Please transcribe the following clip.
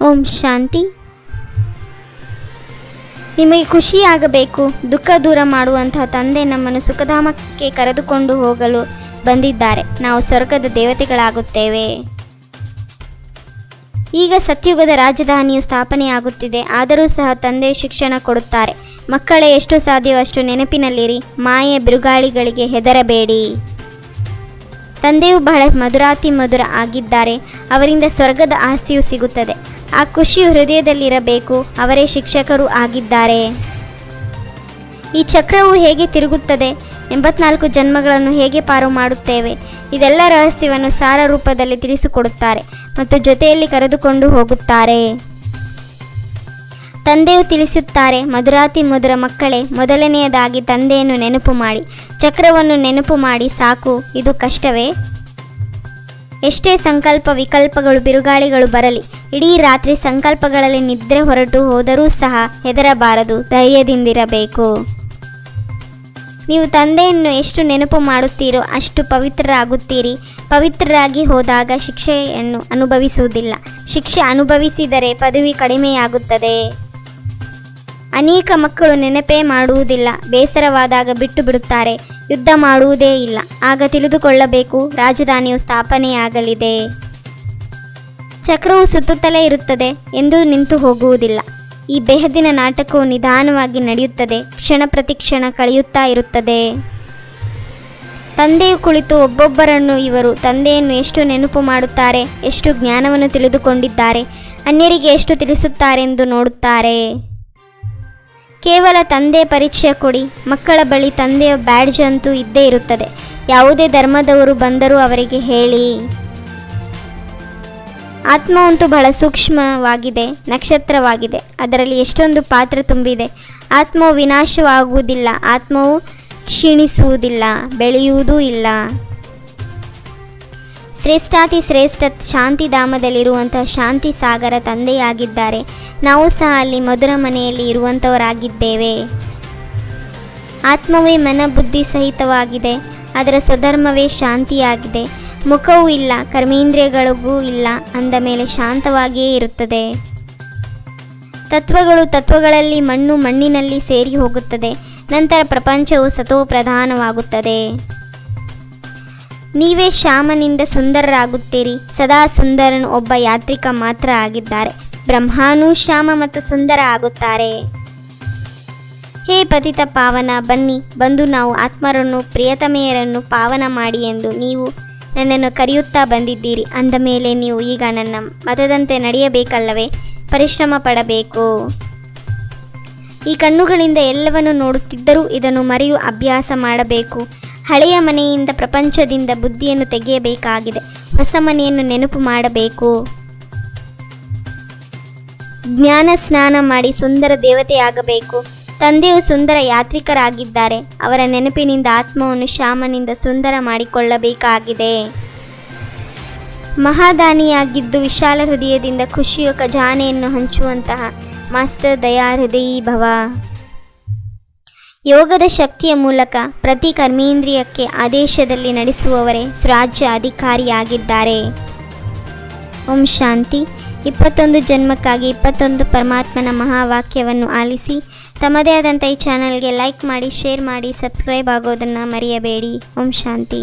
ಓಂ ಶಾಂತಿ. ನಿಮಗೆ ಖುಷಿಯಾಗಬೇಕು, ದುಃಖ ದೂರ ಮಾಡುವಂತಹ ತಂದೆ ನಮ್ಮನ್ನು ಸುಖಧಾಮಕ್ಕೆ ಕರೆದುಕೊಂಡು ಹೋಗಲು ಬಂದಿದ್ದಾರೆ. ನಾವು ಸ್ವರ್ಗದ ದೇವತೆಗಳಾಗುತ್ತೇವೆ. ಈಗ ಸತ್ಯುಗದ ರಾಜಧಾನಿಯು ಸ್ಥಾಪನೆಯಾಗುತ್ತಿದೆ. ಆದರೂ ಸಹ ತಂದೆ ಶಿಕ್ಷಣ ಕೊಡುತ್ತಾರೆ. ಮಕ್ಕಳೇ, ಎಷ್ಟು ಸಾಧ್ಯವೋ ಅಷ್ಟು ನೆನಪಿನಲ್ಲಿರಿ. ಮಾಯೆ ಬಿರುಗಾಳಿಗಳಿಗೆ ಹೆದರಬೇಡಿ. ತಂದೆಯು ಬಹಳ ಮಧುರಾತಿ ಮಧುರ ಆಗಿದ್ದಾರೆ. ಅವರಿಂದ ಸ್ವರ್ಗದ ಆಸ್ತಿಯು ಸಿಗುತ್ತದೆ. ಆ ಖುಷಿಯು ಹೃದಯದಲ್ಲಿರಬೇಕು. ಅವರೇ ಶಿಕ್ಷಕರು ಆಗಿದ್ದಾರೆ. ಈ ಚಕ್ರವು ಹೇಗೆ ತಿರುಗುತ್ತದೆ, 84 ಜನ್ಮಗಳನ್ನು ಹೇಗೆ ಪಾರು ಮಾಡುತ್ತೇವೆ, ಇದೆಲ್ಲ ರಹಸ್ಯವನ್ನು ಸಾರ ರೂಪದಲ್ಲಿ ತಿಳಿಸಿಕೊಡುತ್ತಾರೆ ಮತ್ತು ಜೊತೆಯಲ್ಲಿ ಕರೆದುಕೊಂಡು ಹೋಗುತ್ತಾರೆ. ತಂದೆಯು ತಿಳಿಸುತ್ತಾರೆ, ಮಧುರಾತಿ ಮಧುರ ಮಕ್ಕಳೇ, ಮೊದಲನೆಯದಾಗಿ ತಂದೆಯನ್ನು ನೆನಪು ಮಾಡಿ. ಚಕ್ರವನ್ನು ನೆನಪು ಮಾಡಿ ಸಾಕು. ಇದು ಕಷ್ಟವೇ? ಎಷ್ಟೇ ಸಂಕಲ್ಪ ವಿಕಲ್ಪಗಳು ಬಿರುಗಾಳಿಗಳು ಬರಲಿ, ಇಡೀ ರಾತ್ರಿ ಸಂಕಲ್ಪಗಳಲ್ಲಿ ನಿದ್ರೆ ಹೊರಟು ಹೋದರೂ ಸಹ ಹೆದರಬಾರದು. ಧೈರ್ಯದಿಂದಿರಬೇಕು. ನೀವು ತಂದೆಯನ್ನು ಎಷ್ಟು ನೆನಪು ಮಾಡುತ್ತೀರೋ ಅಷ್ಟು ಪವಿತ್ರರಾಗುತ್ತೀರಿ. ಪವಿತ್ರರಾಗಿ ಹೋದಾಗ ಶಿಕ್ಷೆಯನ್ನು ಅನುಭವಿಸುವುದಿಲ್ಲ. ಶಿಕ್ಷೆ ಅನುಭವಿಸಿದರೆ ಪದವಿ ಕಡಿಮೆಯಾಗುತ್ತದೆ. ಅನೇಕ ಮಕ್ಕಳು ನೆನಪೇ ಮಾಡುವುದಿಲ್ಲ. ಬೇಸರವಾದಾಗ ಬಿಟ್ಟು ಬಿಡುತ್ತಾರೆ. ಯುದ್ಧ ಮಾಡುವುದೇ ಇಲ್ಲ. ಆಗ ತಿಳಿದುಕೊಳ್ಳಬೇಕು, ರಾಜಧಾನಿಯು ಸ್ಥಾಪನೆಯಾಗಲಿದೆ. ಚಕ್ರವು ಸುತ್ತುತ್ತಲೇ ಇರುತ್ತದೆ, ಎಂದೂ ನಿಂತು ಹೋಗುವುದಿಲ್ಲ. ಈ ಬೆಹದಿನ ನಾಟಕವು ನಿಧಾನವಾಗಿ ನಡೆಯುತ್ತದೆ. ಕ್ಷಣ ಪ್ರತಿ ಕ್ಷಣ ಕಳೆಯುತ್ತಾ ಇರುತ್ತದೆ. ತಂದೆಯು ಕುಳಿತು ಒಬ್ಬೊಬ್ಬರನ್ನು ಇವರು ತಂದೆಯನ್ನು ಎಷ್ಟು ನೆನಪು ಮಾಡುತ್ತಾರೆ, ಎಷ್ಟು ಜ್ಞಾನವನ್ನು ತಿಳಿದುಕೊಂಡಿದ್ದಾರೆ, ಅನ್ಯರಿಗೆ ಎಷ್ಟು ತಿಳಿಸುತ್ತಾರೆಂದು ನೋಡುತ್ತಾರೆ. ಕೇವಲ ತಂದೆ ಪರಿಚಯ ಕೊಡಿ. ಮಕ್ಕಳ ಬಳಿ ತಂದೆಯ ಬ್ಯಾಡ್ಜ್ ಅಂತೂ ಇದ್ದೇ ಇರುತ್ತದೆ. ಯಾವುದೇ ಧರ್ಮದವರು ಬಂದರೂ ಅವರಿಗೆ ಹೇಳಿ. ಆತ್ಮವಂತೂ ಬಹಳ ಸೂಕ್ಷ್ಮವಾಗಿದೆ, ನಕ್ಷತ್ರವಾಗಿದೆ. ಅದರಲ್ಲಿ ಎಷ್ಟೊಂದು ಪಾತ್ರ ತುಂಬಿದೆ. ಆತ್ಮವು ವಿನಾಶವಾಗುವುದಿಲ್ಲ. ಆತ್ಮವು ಕ್ಷೀಣಿಸುವುದಿಲ್ಲ, ಬೆಳೆಯುವುದೂ ಇಲ್ಲ. ಶ್ರೇಷ್ಠಾತಿ ಶ್ರೇಷ್ಠ ಶಾಂತಿಧಾಮದಲ್ಲಿರುವಂತಹ ಶಾಂತಿ ಸಾಗರ ತಂದೆಯಾಗಿದ್ದಾರೆ. ನಾವು ಸಹ ಅಲ್ಲಿ ಮಧುರ ಮನೆಯಲ್ಲಿ ಇರುವಂಥವರಾಗಿದ್ದೇವೆ. ಆತ್ಮವೇ ಮನ ಬುದ್ಧಿ ಸಹಿತವಾಗಿದೆ. ಅದರ ಸ್ವಧರ್ಮವೇ ಶಾಂತಿಯಾಗಿದೆ. ಮುಖವೂ ಇಲ್ಲ, ಕರ್ಮೇಂದ್ರಿಯಗಳಿಗೂ ಇಲ್ಲ. ಅಂದ ಮೇಲೆ ಶಾಂತವಾಗಿಯೇ ಇರುತ್ತದೆ. ತತ್ವಗಳಲ್ಲಿ ಮಣ್ಣು ಮಣ್ಣಿನಲ್ಲಿ ಸೇರಿ ಹೋಗುತ್ತದೆ. ನಂತರ ಪ್ರಪಂಚವು ಸತೋ ಪ್ರಧಾನವಾಗುತ್ತದೆ. ನೀವೇ ಶ್ಯಾಮನಿಂದ ಸುಂದರರಾಗುತ್ತೀರಿ. ಸದಾ ಸುಂದರನು ಒಬ್ಬ ಯಾತ್ರಿಕ ಮಾತ್ರ ಆಗಿದ್ದಾರೆ. ಬ್ರಹ್ಮನೂ ಶ್ಯಾಮ ಮತ್ತು ಸುಂದರ ಆಗುತ್ತಾರೆ. ಹೇ ಪತಿತ ಪಾವನ, ಬನ್ನಿ, ಬಂದು ನಾವು ಆತ್ಮರನ್ನು ಪ್ರಿಯತಮೆಯರನ್ನು ಪಾವನ ಮಾಡಿ ಎಂದು ನೀವು ನನ್ನನ್ನು ಕರೆಯುತ್ತಾ ಬಂದಿದ್ದೀರಿ. ಅಂದ ಮೇಲೆ ನೀವು ಈಗ ನನ್ನ ಮತದಂತೆ ನಡೆಯಬೇಕಲ್ಲವೇ? ಪರಿಶ್ರಮ ಪಡಬೇಕು. ಈ ಕಣ್ಣುಗಳಿಂದ ಎಲ್ಲವನ್ನು ನೋಡುತ್ತಿದ್ದರೂ ಇದನ್ನು ಮರೆಯುವ ಅಭ್ಯಾಸ ಮಾಡಬೇಕು. ಹಳೆಯ ಮನೆಯಿಂದ ಪ್ರಪಂಚದಿಂದ ಬುದ್ಧಿಯನ್ನು ತೆಗೆಯಬೇಕಾಗಿದೆ. ಹೊಸ ಮನೆಯನ್ನು ನೆನಪು ಮಾಡಬೇಕು. ಜ್ಞಾನ ಸ್ನಾನ ಮಾಡಿ ಸುಂದರ ದೇವತೆಯಾಗಬೇಕು. ತಂದೆಯು ಸುಂದರ ಯಾತ್ರಿಕರಾಗಿದ್ದಾರೆ. ಅವರ ನೆನಪಿನಿಂದ ಆತ್ಮವನ್ನು ಶ್ಯಾಮನಿಂದ ಸುಂದರ ಮಾಡಿಕೊಳ್ಳಬೇಕಾಗಿದೆ. ಮಹಾದಾನಿಯಾಗಿದ್ದು ವಿಶಾಲ ಹೃದಯದಿಂದ ಖುಷಿಯ ಖಜಾನೆಯನ್ನು ಹಂಚುವಂತಹ ಮಾಸ್ಟರ್ ದಯಾ ಹೃದಯಿ ಭವ. ಯೋಗದ ಶಕ್ತಿಯ ಮೂಲಕ ಪ್ರತಿ ಕರ್ಮೇಂದ್ರಿಯಕ್ಕೆ ಆದೇಶದಲ್ಲಿ ನಡೆಸುವವರೇ ಸ್ವರಾಜ್ಯ ಅಧಿಕಾರಿಯಾಗಿದ್ದಾರೆ. ಓಂ ಶಾಂತಿ. 21 ಜನ್ಮಕ್ಕಾಗಿ 21 ಪರಮಾತ್ಮನ ಮಹಾವಾಕ್ಯವನ್ನು ಆಲಿಸಿ ತಮ್ಮದೇ ಆದಂಥ ಈ ಚಾನಲ್ಗೆ ಲೈಕ್ ಮಾಡಿ, ಶೇರ್ ಮಾಡಿ, ಸಬ್ಸ್ಕ್ರೈಬ್ ಆಗೋದನ್ನು ಮರೆಯಬೇಡಿ. ಓಂ ಶಾಂತಿ.